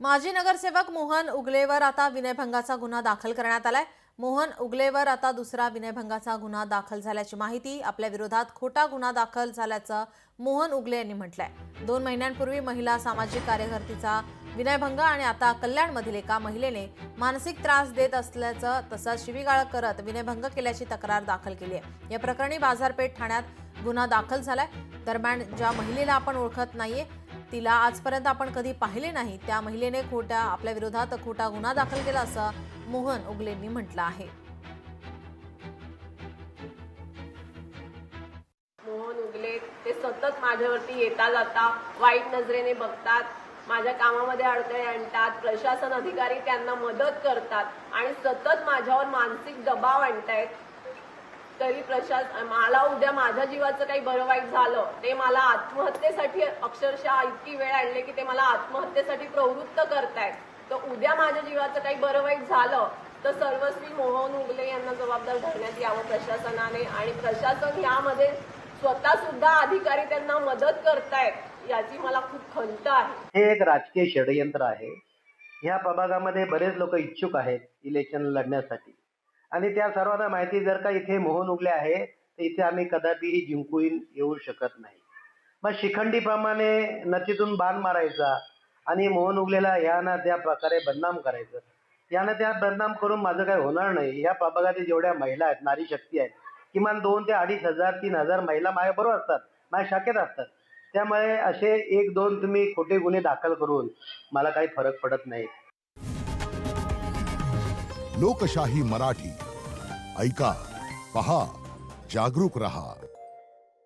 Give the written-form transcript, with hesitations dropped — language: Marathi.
माजी नगरसेवक मोहन उगलेवर आता विनयभंगाचा गुन्हा दाखल करण्यात आलाय। मोहन उगलेवर आता दुसरा विनयभंगाचा गुन्हा दाखल झाल्याची माहिती आपल्या विरोधात खोटा गुन्हा दाखल झाल्याचं मोहन उगले यांनी म्हटलंय। 2 महिन्यांपूर्वी महिला सामाजिक कार्यकर्तीचा विनयभंग आणि आता कल्याणमधील एका महिलेने मानसिक त्रास देत असल्याचं तसंच शिवीगाळ करत विनयभंग केल्याची तक्रार दाखल केली आहे। या प्रकरणी बाजारपेठ ठाण्यात गुन्हा दाखल झालाय। दरम्यान ज्या महिलेला आपण ओळखत नाहीये, तिला आजपर्यंत आपण कधी पाहिले नाही, त्या महिलेने आपल्या विरोधात खोटा गुन्हा दाखल केला असं मोहन उगलेंनी म्हटलं आहे। मोहन उगले ते सतत माझ्यावरती येता जाता वाईट नजरेने बघतात, माझ्या कामामध्ये अडथळे आणतात, प्रशासन अधिकारी त्यांना मदत करतात आणि सतत माझ्यावर मानसिक दबाव आणतायत। तरी मला उद्या माझ्या जीवाचं काही बरं वाईट झालं ते मला आत्महत्येसाठी अक्षरशः इतकी वेळ आणले की ते मला आत्महत्येसाठी प्रवृत्त करतायत। तर उद्या माझ्या जीवाचं काही बरं वाईट झालं तर सर्वस्वी मोहन उगले यांना जबाबदार धरण्यात यावं प्रशासनाने। आणि प्रशासन यामध्ये स्वतः सुद्धा अधिकारी त्यांना मदत करतायत याची मला खूप खंत आहे। हे एक राजकीय षडयंत्र आहे। ह्या प्रभागामध्ये बरेच लोक इच्छुक आहेत इलेक्शन लढण्यासाठी आणि त्या सर्वांना माहिती जर का इथे मोहन उगले आहे तर इथे आम्ही कदापिही जिंकून येऊ शकत नाही। मग शिखंडीप्रमाणे नचीतून बाण मारायचा आणि मोहन उगलेला ह्या त्या प्रकारे बदनाम करायचं, यानं त्या बदनाम करून माझं काही होणार नाही। या प्रभागातील जेवढ्या महिला आहेत, नारी शक्ती आहेत, किमान 2 ते 2,500 3,000 महिला माझ्याबरोबर असतात, माझ्या शाखेत असतात। त्यामुळे असे 1-2 तुम्ही खोटे गुन्हे दाखल करून मला काही फरक पडत नाही। लोकशाही मराठी ऐका, पहा, जागरूक रहा।